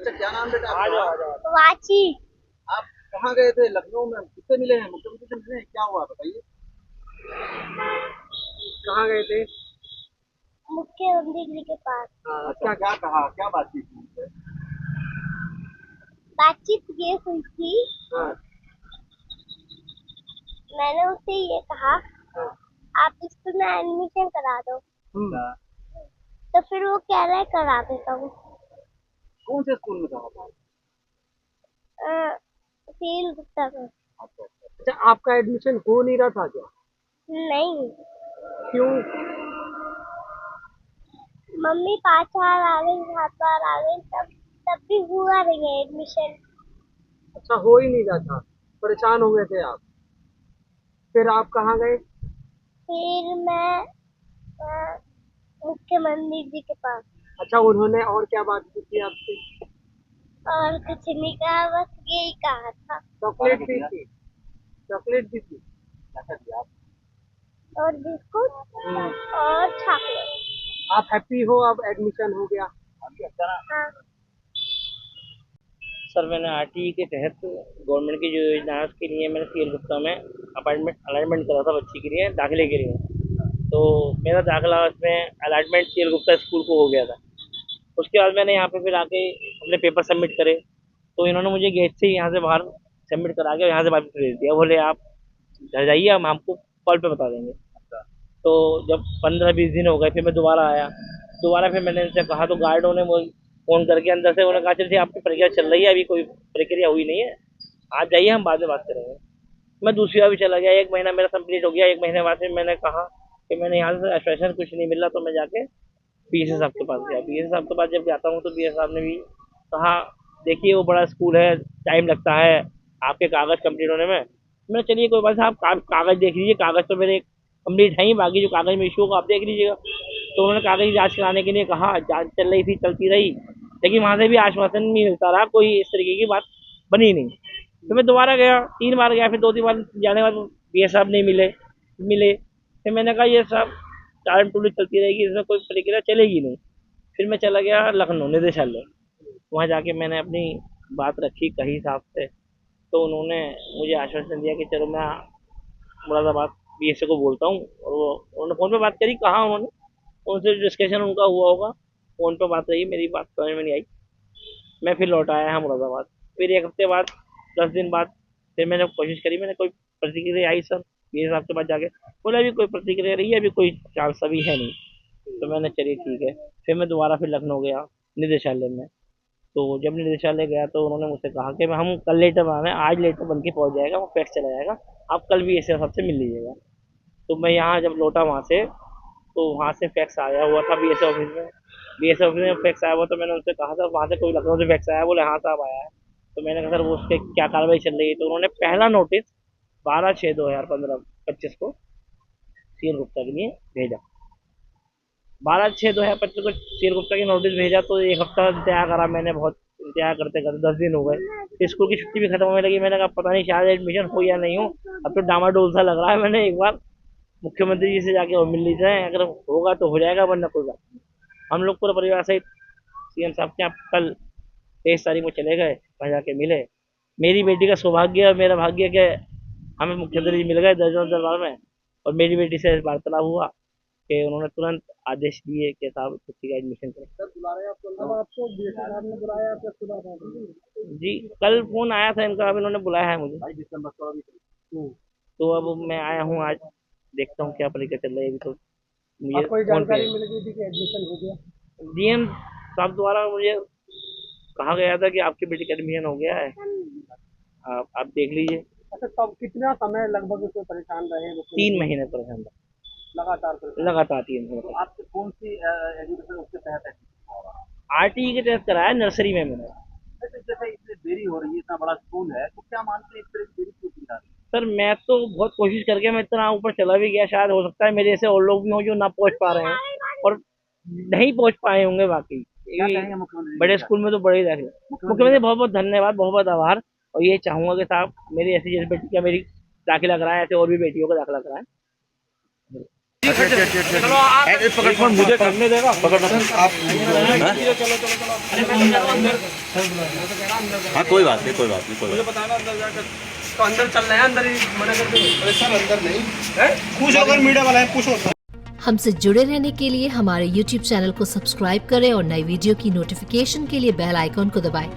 अच्छा, क्या नाम बेटा आपका? वाची। आप कहाँ गए थे? लखनऊ में किससे मिले हैं? मुख्यमंत्री से मिले हैं? क्या हुआ बताइए। कहाँ गए थे? मुख्यमंत्री जी के पास। अच्छा, क्या कहा? क्या बातचीत की उनसे? बातचीत ये हुई थी, हाँ। मैंने उससे ये कहा हाँ। आप स्कूल में एडमिशन करा दो, अच्छा, तो फिर वो कह रहा है करा देता हूँ। कौन से स्कूल में कहा था? फील गुप्ता में। अच्छा अच्छा अच्छा, आपका एडमिशन हो नहीं रहा था क्या? नहीं, क्यों? मम्मी 5 बार आ गई, 7 बार आ गई, तब तब भी हुआ नहीं है एडमिशन। अच्छा, हो ही नहीं रहा था, परेशान हो गए थे आप। फिर आप कहाँ गए? फिर मैं अ, मुख्यमंत्री जी के पास। अच्छा, उन्होंने और क्या बात की थी आपसे? और कुछ नहीं कहा, बस यही कहा था। चॉकलेट भी थी? चॉकलेट भी थी? क्या दिया आप? और बिस्कुट और चॉकलेट। आप हैप्पी हो? अब एडमिशन हो गया? हाँ। सर मैंने आरटीई के तहत गवर्नमेंट की जो योजना है उसके लिए मैंने सीएल गुप्ता में अपॉइंटमेंट अलाइनमेंट करा था बच्ची के लिए दाखिले के लिए। तो मेरा दाखिला उसमें अलॉटमेंट सीएल गुप्ता स्कूल को हो गया था। उसके बाद मैंने यहाँ पे फिर आके अपने पेपर सबमिट करे, तो इन्होंने मुझे गेट से यहाँ से बाहर सबमिट करा के यहाँ से वापस भेज दिया। बोले आप घर जाइए, हम आपको कॉल पे बता देंगे। तो जब 15-20 दिन हो गए फिर मैं दोबारा आया। दोबारा फिर मैंने इनसे कहा तो गार्डों ने मुझे फ़ोन करके अंदर से उन्होंने कहा चलिए आपकी प्रक्रिया चल रही है, अभी कोई प्रक्रिया हुई नहीं है, आज जाइए हम बाद में बात करेंगे। मैं दूसरी बार भी चला गया, 1 महीना मेरा कंप्लीट हो गया। 1 महीने बाद फिर मैंने कहा कि मैंने यहाँ से एसोसिएशन कुछ नहीं मिल रहा, तो मैं जाके पीएसए साहब के पास गया। पीएसए साहब के पास जब जाता हूँ तो पीएसए साहब ने भी कहा देखिए वो बड़ा स्कूल है, टाइम लगता है आपके कागज़ कंप्लीट होने में। मैं चलिए कोई बात नहीं, आप कागज़ देख लीजिए, कागज़ तो मेरे कंप्लीट है ही, बाकी जो कागज़ में इशू होगा आप देख लीजिएगा। तो उन्होंने कागज़ की जाँच कराने के लिए कहा, जाँच चल रही थी, चलती रही, लेकिन वहाँ से भी आश्वासन नहीं मिलता रहा, कोई इस तरीके की बात बनी नहीं। तो मैं दोबारा गया, 3 बार गया, फिर 2-3 बार जाने के बाद पीएस साहब नहीं मिले। मिले फिर मैंने कहा ये सब टालम टोली चलती रहेगी, इसमें कोई प्रक्रिया चलेगी नहीं। फिर मैं चला गया लखनऊ निदेशालय। वहाँ जाके मैंने अपनी बात रखी कही साहब से, तो उन्होंने मुझे आश्वासन दिया कि चलो मैं मुरादाबाद पीएसए को बोलता हूँ। और वो उन्होंने फ़ोन पे बात करी, कहा उन्होंने उनसे डिस्कशन उनका हुआ होगा, फ़ोन पे बात रही, मेरी बात समझ में नहीं आई। मैं फिर लौट आया है मुरादाबाद। फिर 1 हफ्ते बाद, 10 दिन बाद फिर मैंने कोशिश करी, मैंने कोई प्रतिक्रिया आई सर ये साहब के पास जाके, बोला अभी कोई प्रतिक्रिया नहीं है, अभी कोई चांस अभी है नहीं। तो मैंने चलिए ठीक है। फिर मैं दोबारा फिर लखनऊ गया निदेशालय में। तो जब निदेशालय गया तो उन्होंने मुझसे कहा कि हम कल लेटर बना रहे हैं, आज लेटर बन के पहुंच जाएगा, वो फैक्स चला जाएगा, आप कल भी ऐसे सबसे मिल लीजिएगा। तो मैं यहाँ जब लौटा वहाँ से, तो वहाँ से फैक्स आया हुआ था बीएसए ऑफिस में। बीएसए ऑफिस में फैक्स आया हुआ, तो मैंने उनसे कहा था वहाँ से कोई लखनऊ से फैक्स आया? बोले हाँ साहब आया है। तो मैंने कहा सर वो उसके क्या कार्रवाई चल रही है? तो उन्होंने पहला नोटिस 12/6/2015 को सीएल गुप्ता के लिए भेजा। 12/6/2025 को सीएल गुप्ता की नोटिस भेजा, तो 1 हफ्ता इंतजार करा मैंने, बहुत इंतजार करते करते 10 दिन हो गए। फिर स्कूल की छुट्टी भी खत्म होने लगी, मैंने कहा पता नहीं शायद एडमिशन हो या नहीं हो, अब तो डामाडोल सा लग रहा है। मैंने एक बार मुख्यमंत्री जी से जाके और मिल लीजिए, अगर होगा तो हो जाएगा, वरना कोई बात नहीं। हम लोग पूरा परिवार सहित सीएम साहब के यहाँ कल 23 तारीख को चले गए, वहाँ जाके मिले। मेरी बेटी का सौभाग्य और मेरा भाग्य के हमें मुख्यमंत्री जी मिल गए दर्जन दरबार में, और मेरी बेटी से वार्तालाप हुआ कि उन्होंने तुरंत आदेश दिए कि साहब बच्ची का एडमिशन करें। सर बुला रहे हैं आपको? अब आपको बीएसए साहब ने बुलाया आपका खुदा था? जी कल फोन आया था इनका, अब इन्होंने बुलाया है मुझे। 22 दिसंबर को अभी। तो अब मैं आया हूँ आज, देखता हूँ क्या प्रक्रिया चल रही है। अभी तो मुझे आपको ये फोन पे जानकारी मिल गई थी कि एडमिशन हो गया? डीएम साहब द्वारा मुझे कहा गया था कि आपकी बेटी का एडमिशन हो गया है, आप देख लीजिए। अच्छा, तब कितना समय लगभग उसमें परेशान रहे? 3 महीने परेशान था, लगातार परेशान? लगातार 3 महीने तो तक। आपसे कौन सी एजुकेशन उसके तहत है? आरटीई के तहत कराया नर्सरी में मैंने। जैसे जैसे इतनी देरी हो रही है, इतना बड़ा स्कूल है, तो क्या मानते हैं इस तरह की देरी क्यों की जा रही है? सर मैं तो बहुत कोशिश करके मैं इतना ऊपर चला भी गया, शायद हो सकता है मेरे जैसे और लोग भी हों जो ना पहुंच पा रहे हैं और नहीं पहुंच पाए होंगे वाकई। क्या कहेंगे मुख्यमंत्री बड़े जी? स्कूल में तो बड़े ही दाखिले। मुख्यमंत्री बहुत बहुत धन्यवाद, बहुत बहुत आभार। और ये चाहूंगा कि साहब मेरी ऐसी जैसी बेटी का मेरी दाखिला कराएं, ऐसे और भी बेटियों का दाखिला कराएं। चलो आप मुझे करने देगा पकड़ आप हाँ कोई बात नहीं मुझे बताना अंदर जाकर तो अंदर चल रहे हैं अंदर ही मना कर दो सर अंदर नहीं है कुछ अगर मीडिया वाला है पूछो। हमसे जुड़े रहने के लिए हमारे YouTube चैनल को सब्सक्राइब करें और नई वीडियो की नोटिफिकेशन के लिए बेल आइकॉन को दबाएं।